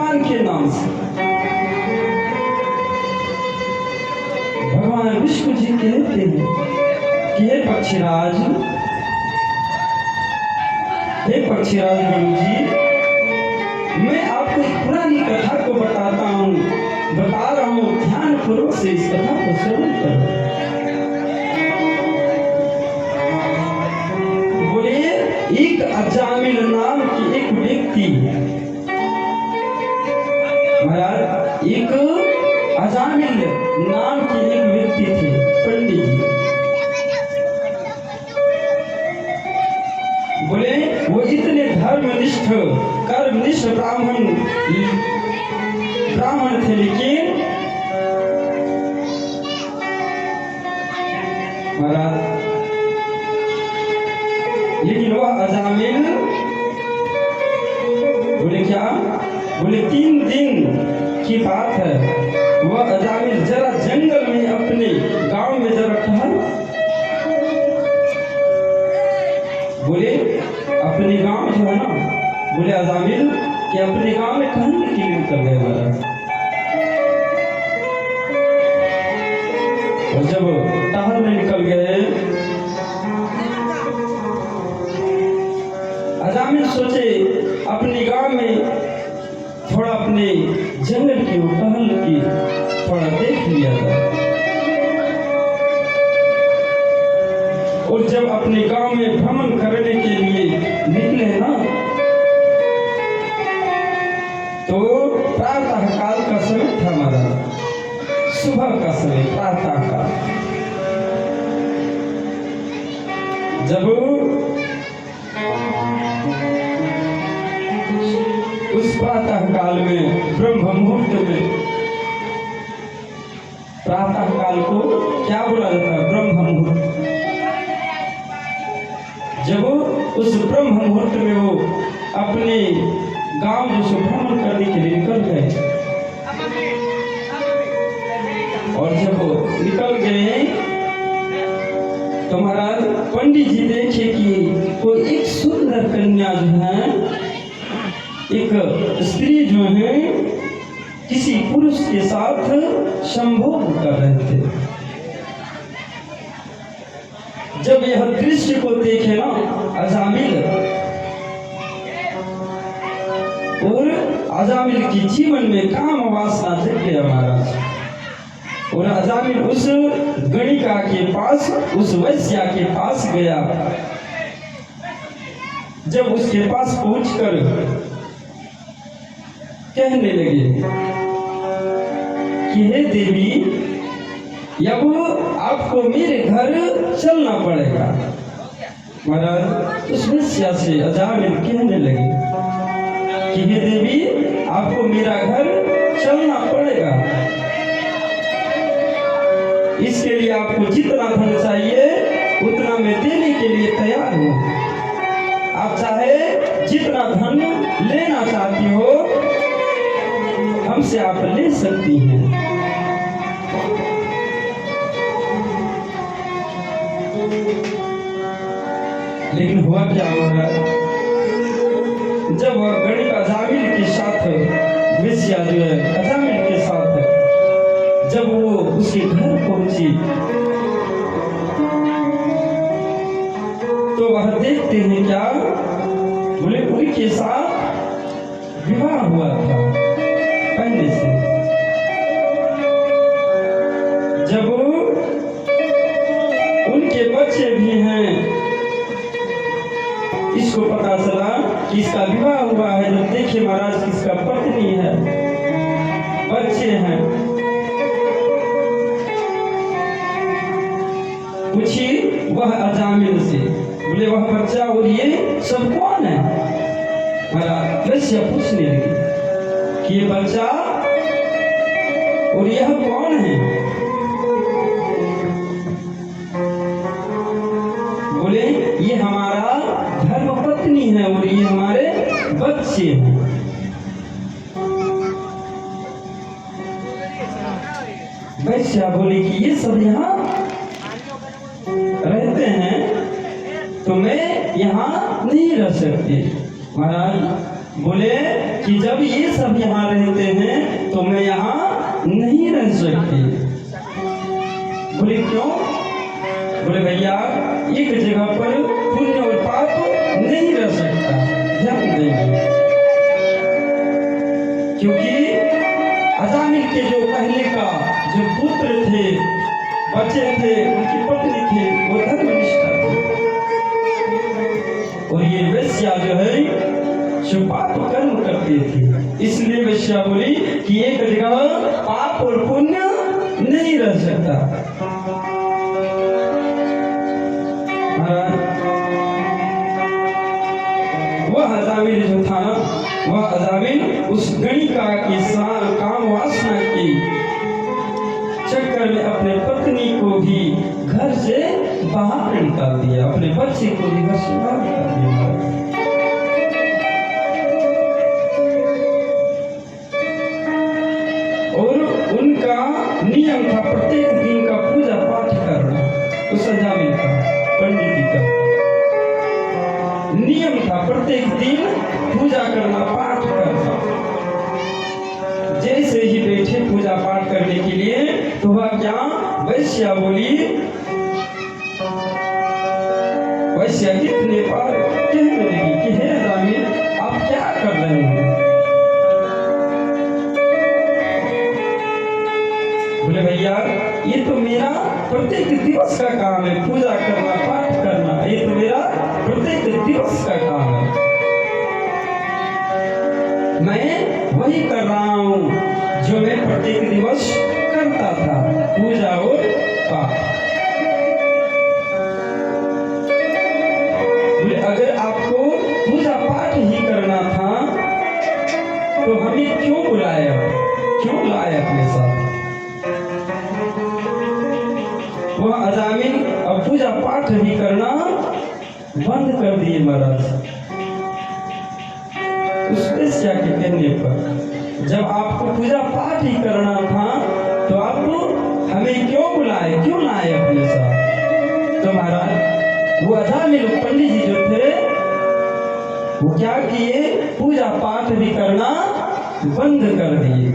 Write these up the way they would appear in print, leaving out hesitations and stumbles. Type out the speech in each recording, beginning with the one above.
भगवान के नाम से। भगवान विष्णु जी कहते हैं कि हे पक्षीराज गुरु जी, मैं आपको एक पुरानी कथा को बता रहा हूँ, ध्यान पूर्वक से इस कथा को श्रवण करो। बोले एक अजामिल नाम की एक व्यक्ति, महाराज एक अजामिल नाम की एक व्यक्ति थे, पंडित जी। बोले वो इतने धर्मनिष्ठ कर्मनिष्ठ ब्राह्मण थे, लेकिन महाराज वह अजामिल बोले क्या, बोले 3 दिन की बात है, वह अजामिल जरा जंगल में अपने गांव में जरा टहल, बोले अपने गांव जो है ना, बोले अजामिल कि अपने गांव में टहलने के लिए निकल गए महाराज। और जब टहलने निकल गए, अजामिल सोचे अपने गांव में थोड़ा अपने जंगल की टहल की थोड़ा देख लिया था। और जब अपने गांव में भ्रमण करने के लिए निकले ना, तो प्रातः काल का समय था महाराज, सुबह का समय, प्रातः काल। जब उस प्रातः काल में ब्रह्म मुहूर्त में, प्रातः काल को क्या बोला जाता है, ब्रह्म मुहूर्त। जब उस ब्रह्म मुहूर्त में वो अपने गांव जो भ्रमण करने के लिए निकल गए, और जब निकल गए तो महाराज पंडित जी देखे कि कोई एक सुंदर कन्या जो है, एक स्त्री जो है, किसी पुरुष के साथ संभोग कर रहे थे। जब यह दृश्य को देखे ना अजामिल, और अजामिल की जीवन में काम वासना जग गया महाराज। और अजामिल उस गणिका के पास, उस वैश्या के पास गया। जब उसके पास पहुंचकर कहने लगे कि हे देवी, अब आपको मेरे घर चलना पड़ेगा। महाराज उस वैश्या से अजामिल कहने लगे कि हे देवी, आपको मेरा घर चलना पड़ेगा, इसके लिए आपको जितना धन चाहिए उतना मैं देने के लिए तैयार हूँ। आप चाहे जितना धन लेना चाहती हो हमसे आप ले सकती हैं। लेकिन हुआ क्या होगा, जब वह गणिका अजामिल के साथ, वैश्या जो है अजामिल के साथ, जब वो उसके घर पहुंची तो वह देखते हैं क्या, बोले उनके साथ विवाह हुआ था पहले से। जब उनके बच्चे भी हैं, इसको पता चला कि इसका विवाह हुआ है, जब देखे महाराज किसका पत्नी है, बच्चे हैं, पूछी वह अजामिल से, बोले वह बच्चा और ये सब कौन है। महाराज वैश्या पूछने लगी कि ये बच्चा और यह कौन है। बोले ये हमारा धर्मपत्नी है और ये हमारे बच्चे हैं। वैश्या बोली कि ये सब यहाँ रहते हैं तो मैं यहाँ नहीं रह सकती। महाराज बोले कि जब ये सब यहाँ रहते हैं तो मैं यहाँ नहीं रह सकती। बोले क्यों? बोले भैया एक जगह पर पुण्य और पाप नहीं रह सकता, ध्यान देंगे। क्योंकि अजामिल के जो पहले का जो पुत्र थे, बच्चे थे, उनकी पत्नी थे, वो धर्मनिष्ठा थे। और ये वेश्या जो है जो पाप कर्म करती थी, इसलिए वेश्या बोली कि एक जगह पाप और पुण्य नहीं रह सकता। वह अजामिल जो था ना, वह अजामिल उस गणिका की काम वासना की चक्कर में अपने पत्नी को भी घर से बाहर निकाल दिया, अपने बच्चे को भी घर से बाहर निकाल दिया। नियम था प्रत्येक दिन का पूजा पाठ करना, उस अजामिल का, पंडित जी का नियम था प्रत्येक दिन पूजा करना, पाठ करना। जैसे ही बैठे पूजा पाठ करने के लिए तो वह क्या वैश्या बोली, वैश्या कितने बार कहने लगी कि हे अजामिल आप क्या कर रहे हैं? बोले भैया ये तो मेरा प्रत्येक दिवस का काम है, पूजा करना, पाठ करना, ये तो मेरा प्रत्येक दिवस का काम है, मैं वही कर रहा हूँ जो मैं प्रत्येक दिवस करता था, पूजा और पाठ। बोले अगर आपको पूजा पाठ ही करना था तो हमें क्यों बुलाया, क्यों लाया अपने साथ? वह अजामिल अब पूजा पाठ भी करना बंद कर दिए महाराज। उस वेश्या के कहने पर जब आपको पूजा पाठ ही करना था तो आप हमें क्यों बुलाए, क्यों लाए अपने साथ? तो महाराज वो अजामिल पंडित जी जो थे वो क्या किए, पूजा पाठ भी करना बंद कर दिए।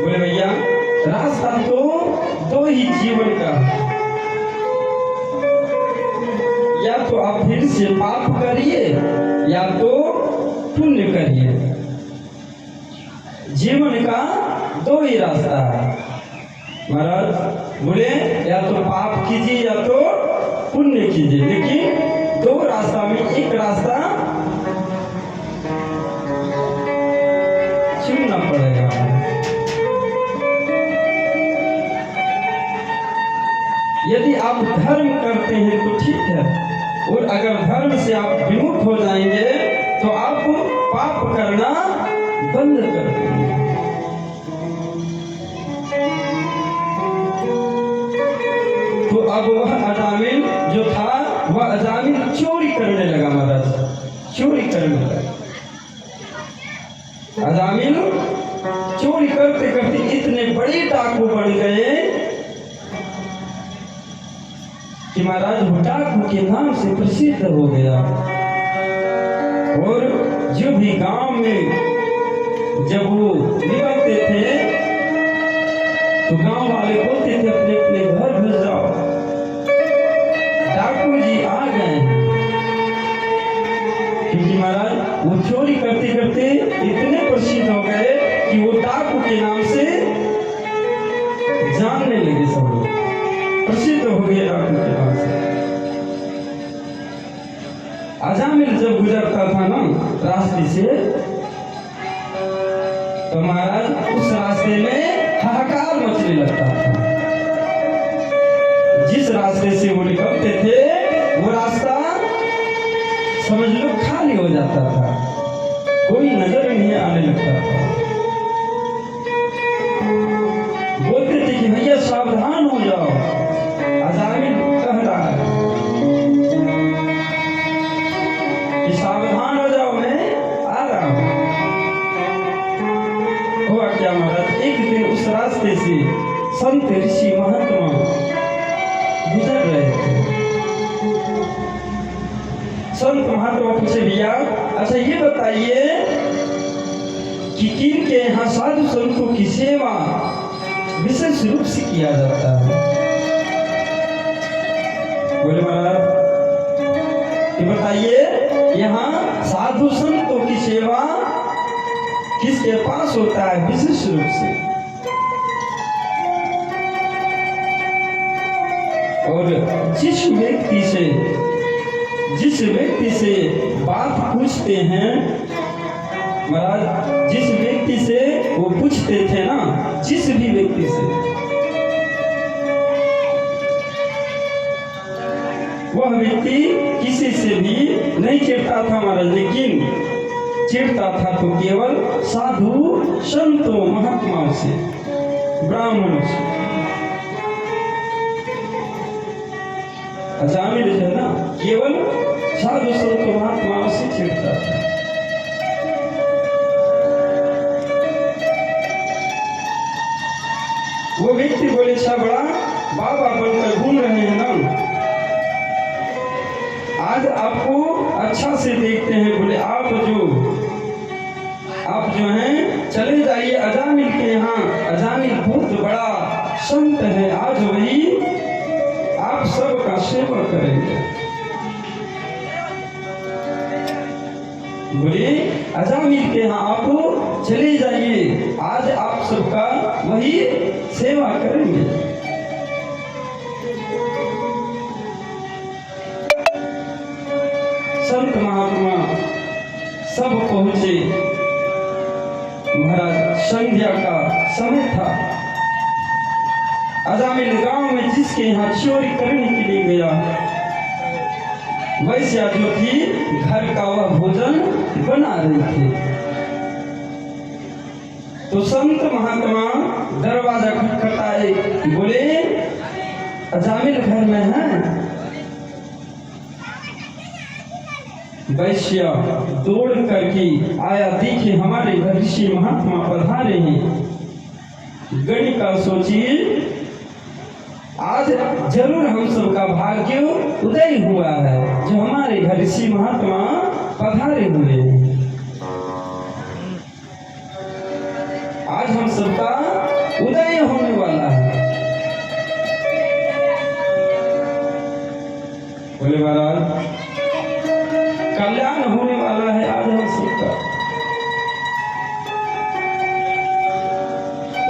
बोले भैया रास्ता तो दो ही जीवन का, या तो आप फिर से पाप करिए या तो पुण्य करिए। जीवन का दो ही रास्ता है महाराज। बोले या तो पाप कीजिए या तो पुण्य कीजिए, लेकिन दो रास्ता में एक रास्ता चुनना पड़ेगा। यदि आप धर्म करते हैं तो ठीक है, और अगर धर्म से आप विमुख हो जाएंगे तो आप पाप करना बंद कर देंगे। तो अब वह अजामिल जो था वह अजामिल चोरी करने लगा महाराज, चोरी करने लगा। अजामिल चोरी करते करते इतने बड़े डाकू बन गए कि महाराज वो डाकू के नाम से प्रसिद्ध हो गया। और जो भी गांव में जब वो निकलते थे तो गांव वाले बोलते थे अपने अपने घर घुस जाओ, डाकू जी आ गए। क्योंकि महाराज वो चोरी करते करते इतने प्रसिद्ध हो गए कि वो डाकू के नाम से जानने लगे, सब लोग प्रसिद्ध हो गए डाकू के नाम से। अजामिल जब गुजरता था ना रास्ते से तो महाराज उस रास्ते में हाहाकार मचने लगता था। जिस रास्ते से वो निकलते थे वो रास्ता समझ लो खाली हो जाता था, कोई नजर नहीं आने लगता था। बोलते थे कि भैया सावधान हो जाओ, अजामिल कह रहा है कि सावधान हो जाओ, मैं आ रहा हूं। हुआ क्या महाराज, एक दिन उस रास्ते से संत ऋषि महात्मा गुजर रहे थे। संत महात्मा पूछे भैया अच्छा ये बताइए कि किन के यहाँ साधु संतों की सेवा विशेष रूप से किया जाता है? बोले महाराज ये बताइए यहाँ साधु संतों की सेवा किसके पास होता है विशेष रूप से? और जिस व्यक्ति से बात पूछते हैं महाराज, जिस व्यक्ति से वो पूछते थे ना, जिस भी व्यक्ति से, वह व्यक्ति किसी से भी नहीं चिढ़ता था महाराज, लेकिन चिढ़ता था तो केवल साधु संतों महात्माओं से, ब्राह्मणों से। अजामिल जो है ना केवल साधु संतों महात्माओं से चिढ़ता था। वो व्यक्ति बोले अच्छा बड़ा बाबा बनकर घूम रहे हैं ना, आज आपको अच्छा से देखते हैं। बोले आप जो हैं चले जाइए अजामिल के यहाँ, अजामिल बहुत बड़ा संत है, आज वही आप सबका सेवा करेंगे। बोले अजामिल के यहाँ आप चले जाइए, आज आप सबका वही सेवा करेंगे। संत महात्मा सब पहुंचे महाराज, संध्या का समय था। अजामिल गांव में जिसके यहाँ चोरी करने के लिए गया, वैश्या जो थी घर का वह भोजन बना रही थी। तो संत महात्मा दरवाजा खटखटाए, बोले अजामिल घर में है? वैश्या दौड़ करके आया, देखे हमारे घर ऋषि महात्मा पधारे हैं। गणिका सोची आज जरूर हम सबका भाग्य उदय हुआ है, जो हमारे घर ऋषि महात्मा पधारे हुए हैं। आज हम सबका उदय होने वाला है। बोले महाराज कल्याण होने वाला है आज हम सबका।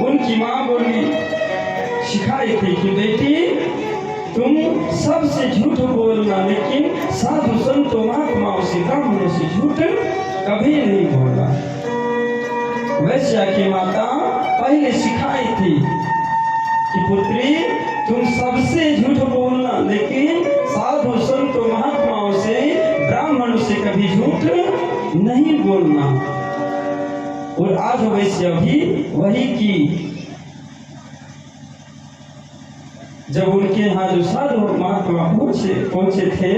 उनकी माँ बोली सिखाई थी कि बेटी तुम सबसे झूठ बोलना, लेकिन साधु संतों महात्माओं से ब्राह्मणों से झूठ कभी नहीं बोलना। वैश्या की माता पहले सिखाई थी कि पुत्री तुम सबसे झूठ बोलना, लेकिन साधु संतों महात्माओं से ब्राह्मणों से कभी झूठ नहीं बोलना। और आज वैश्या भी वही की। जब उनके यहाँ जो साधु महात्मा पहुंचे थे,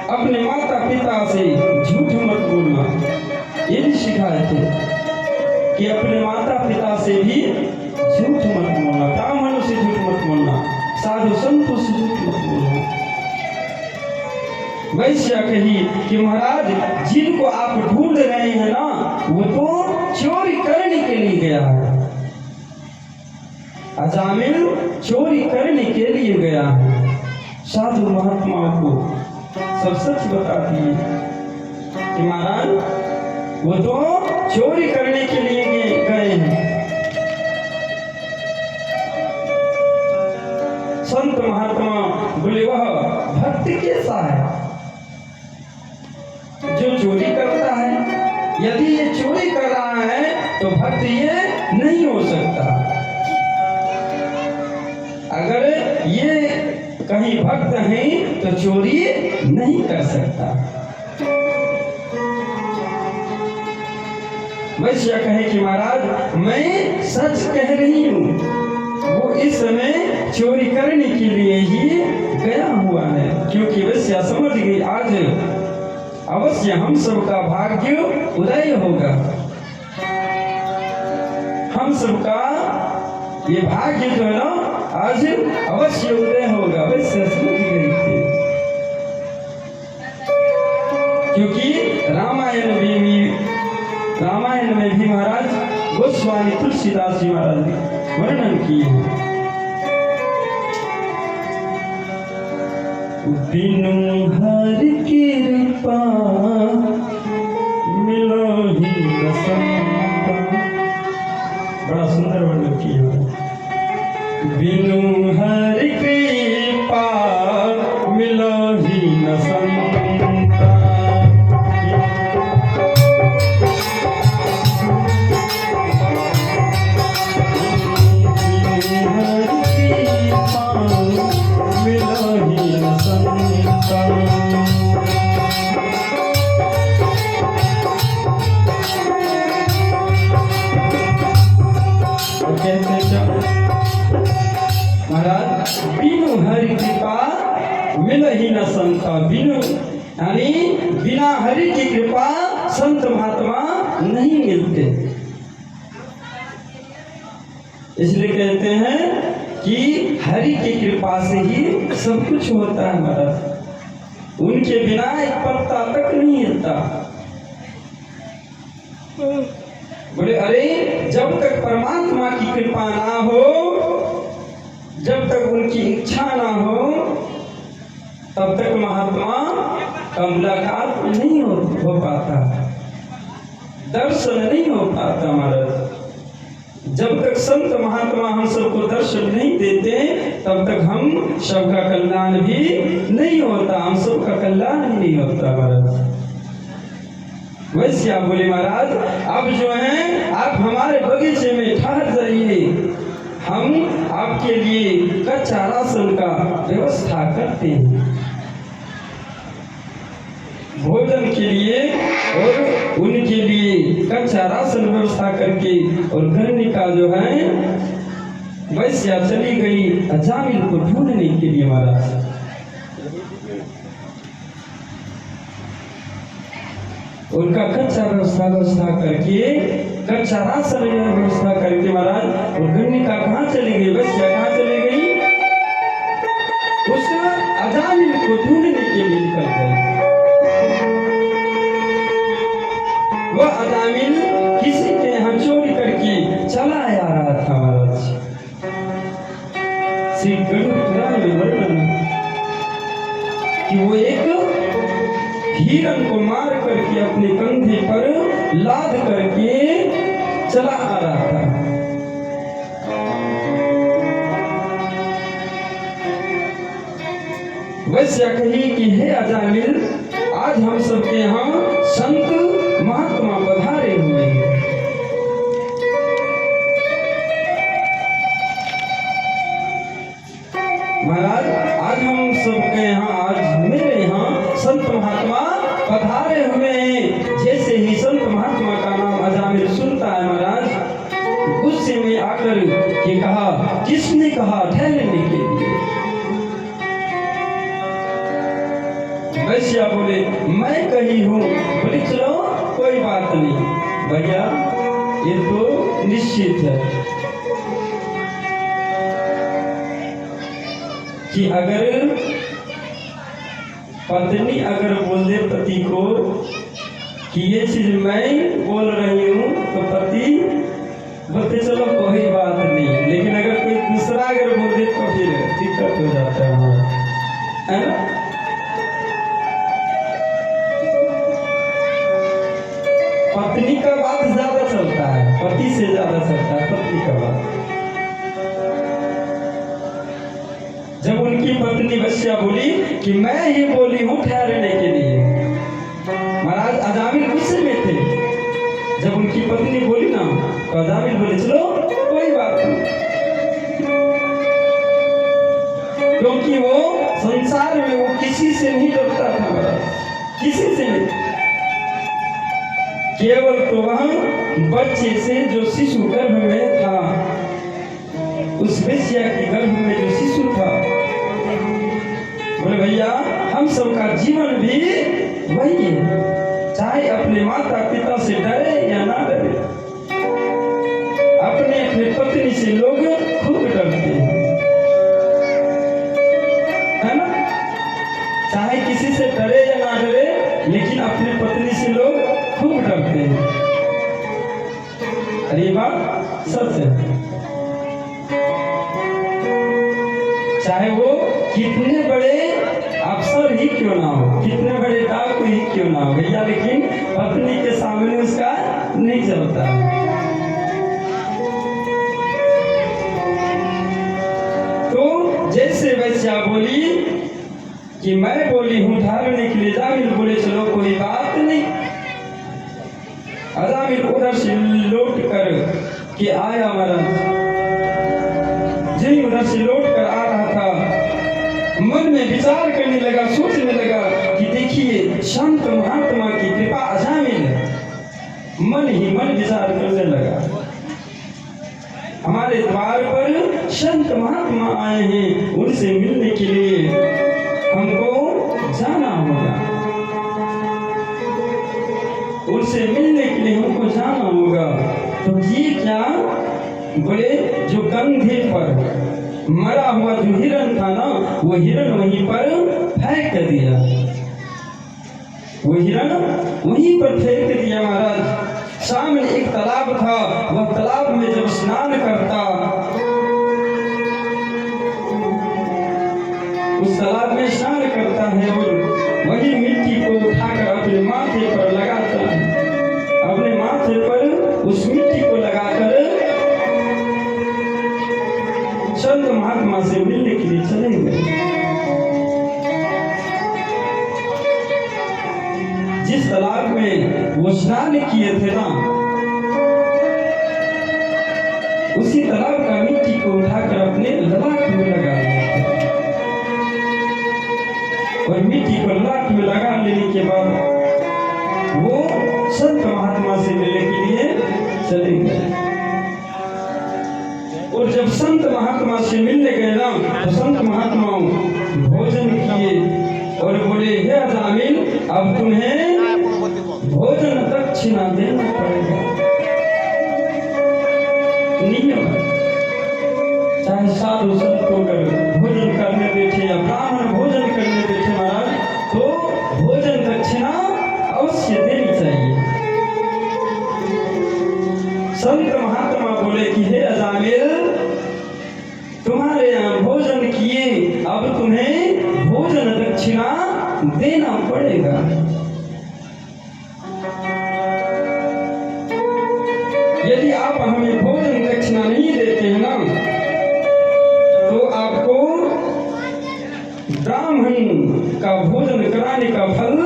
अपने माता पिता से झूठ मत बोलना, ये भी सिखाए थे कि अपने माता पिता से भी झूठ मत बोलना, ब्राह्मणों से झूठ मत बोलना, साधु संतों से झूठ मत बोलना। वैश्या कही कि महाराज जिनको आप ढूंढ रहे हैं ना, वो तो चोरी करने के लिए गया है। अजामिल चोरी करने के लिए गया है। साधु महात्माओं को सब सच बता दिए कि महाराज वो तो चोरी करने के लिए गए हैं। संत महात्मा बोले वह भक्ति कैसा है जो चोरी करता है? यदि ये चोरी कर रहा है तो भक्त ये नहीं हो सकता। अगर ये कहीं भक्त है तो चोरी नहीं कर सकता। वैश्या कहे कि महाराज मैं सच कह रही हूँ, वो इस समय चोरी करने के लिए ही गया हुआ है। क्योंकि वैश्या समझ गई आज अवश्य हम सबका भाग्य उदय होगा, हम सबका ये भाग्य जो है ना आज अवश्य उदय होगा, अवश्य समझ गई थी। क्योंकि रामायण में भी महाराज गोस्वामी तुलसीदास जी महाराज ने वर्णन किए हैं। बिनु हरि कृपा मिलो ही न संता, बड़ा सुंदर वर्णन किया है। बिनु हरि कृपा मिलो ही न संता, महाराज बिनु हरि कृपा मिल ही न संता, बिनु यानी बिना हरि की कृपा संत महात्मा नहीं मिलते। इसलिए कहते हैं कि हरि की कृपा से ही सब कुछ होता है महाराज, उनके बिना एक पत्ता तक नहीं हिलता। बोले अरे जब तक परमात्मा की कृपा ना हो, जब तक उनकी इच्छा ना हो, तब तक महात्मा का मुलाकात नहीं हो पाता, दर्शन नहीं हो पाता महाराज। जब तक संत महात्मा हम सबको दर्शन नहीं देते, तब तक हम सबका कल्याण भी नहीं होता, हम सबका कल्याण ही नहीं होता महाराज। वैसे आप बोले महाराज अब जो है आप हमारे बगीचे में ठहर जाइए, हम आपके लिए कच्चा राशन का व्यवस्था करते हैं, भोजन के लिए और उनके लिए कच्चा राशन व्यवस्था करके। और गणनिका जो है वैश्या चली गई अजामिल को ढूंढने के लिए महाराज। उनका कच्चा व्यवस्था करके, कच्चा राशन व्यवस्था करके महाराज। और गणनिका कहाँ चली गई, वैश्या कहाँ चली गई, उस अजामिल को ढूंढने के लिए निकल गई। वह अजामिल किसी के यहाँ चोरी करके चला आ रहा था महाराज। श्री गरुड़ पुराण में वर्णन कि वो एक हिरण को मार करके अपने कंधे पर लाद करके चला आ रहा था। वैश्या कही कि हे अजामिल, आज हम सबके यहाँ संत महात्मा पधारे हुए हैं। महाराज आज हम सबके यहाँ, आज मेरे यहाँ संत महात्मा पधारे हुए हैं। जैसे ही संत महात्मा का नाम अजामिल सुनता है महाराज, गुस्से में आकर के कहा, किसने कहा ठहरने के लिए? वैश्या बोले मैं कही हूँ। बोले चलो कोई बात नहीं भैया, ये तो निश्चित है कि अगर पत्नी अगर बोल दे पति को कि ये चीज मैं बोल रही हूँ, तो पति बोलते चलो कोई बात नहीं। लेकिन अगर कोई दूसरा अगर बोल दे तो फिर दिक्कत हो जाता है ना। पत्नी का बात ज्यादा चलता है, पति से ज्यादा चलता है पत्नी का बात। जब उनकी पत्नी वैश्या बोली कि मैं ही बोली हूँ ठहरने के लिए, महाराज अजामिल गुस्से में थे। जब उनकी पत्नी बोली ना, तो अजामिल बोले चलो कोई बात नहीं, क्योंकि वो संसार में वो किसी से नहीं डरता था महाराज, किसी से नहीं। केवल तो वह बच्चे से जो शिशु गर्भ में था, उस वैश्या के गर्भ में जो शिशु था, बोले भैया हम सबका जीवन भी वही है, चाहे अपने माता पिता से डरे या ना डरे। अपने अपने पत्नी से लोग खूब डरते हैं, अपने पत्नी से लोग खूब डरते हैं। अरे ये बात सच है। चाहे वो कितने बड़े अफसर ही क्यों ना हो, कितने बड़े डाकू ही क्यों ना हो भैया, लेकिन पत्नी के सामने उसका नहीं चलता। तो जैसे वैसा बोली कि मैं बोली हूँ ढालने के लिए, जामिल बोले चलो कोई बात नहीं। अजामिल उधर से लौट कर के आया महाराज, जी उधर से लौट कर आ रहा था, मन में विचार करने लगा, सोचने लगा कि देखिए शांत महात्मा की कृपा अजामिल है। मन ही मन विचार करने लगा, हमारे द्वार पर संत महात्मा आए हैं, उनसे मिलने के लिए हमको जाना होगा, उनसे मिलने के लिए हमको जाना होगा। तो ये क्या बोले, जो कंधे पर मरा हुआ जो हिरण था ना, वो हिरण वहीं पर फेंक दिया, वो हिरण वहीं पर फेंक दिया महाराज। सामने एक तालाब था, वह तालाब में जब स्नान करता, उस तालाब में स्नान करता है और वही मिट्टी को उठाकर अपने माथे पर लगाता है, अपने माथे पर उस मिट्टी को लगाकर संत महात्मा से मिलने के लिए चले गए। जिस तालाब में वो स्नान किए थे ना, उसी तालाब का मिट्टी को उठाकर अपने ललाट में लगा लिया और मिट्टी को ललाट में लगा लेने के बाद वो संत महात्मा से मिलने के लिए चले गए। और जब संत महात्मा से मिलने गए ना, तो संत महात्मा भोजन किए और बोले हे अजामिल, अब तुम्हें भोजन दक्षिणा देना पड़ेगा। नियम चाहे साधु संत होकर भोजन करने बैठे या ब्राह्मण भोजन करने बैठे महाराज, तो भोजन दक्षिणा अवश्य देनी चाहिए। संत महात्मा बोले कि हे अजामिल, तुम्हारे यहाँ भोजन किए, अब तुम्हें भोजन दक्षिणा देना पड़ेगा। यदि आप हमें भोजन दक्षिणा नहीं देते हैं ना, तो आपको ब्राह्मण का भोजन कराने का फल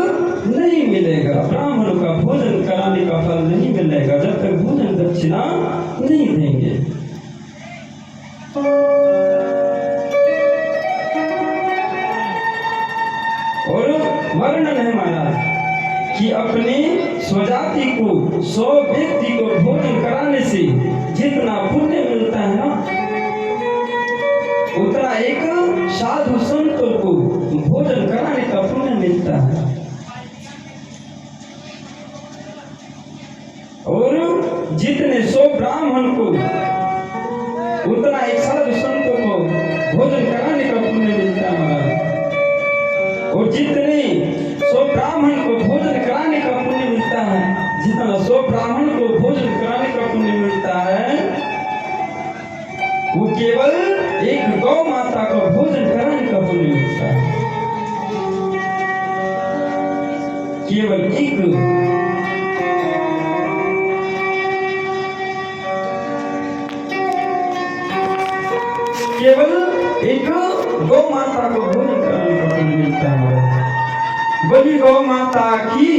नहीं मिलेगा, ब्राह्मण का भोजन कराने का फल नहीं मिलेगा जब तक भोजन दक्षिणा नहीं देंगे। और वर्णन है महाराज कि अपने स्वजाति को 100 व्यक्ति को भोजन कराने से जितना पुण्य मिलता है ना, उतना एक साधु संतों को भोजन कराने का पुण्य मिलता है। और जितने 100 ब्राह्मण को, उतना एक साधु संतों को भोजन कराने का पुण्य मिलता है महाराज। और जितने 100 ब्राह्मण को भोजन कराने का पुण्य मिलता है, जितना 100 ब्राह्मण को भोजन कराने का पुण्य मिलता है, वो केवल एक गौ माता को भोजन कराने का पुण्य मिलता है। केवल एक गौ माता को भोजन कराने का पुण्य मिलता है। बोली गौ माता की।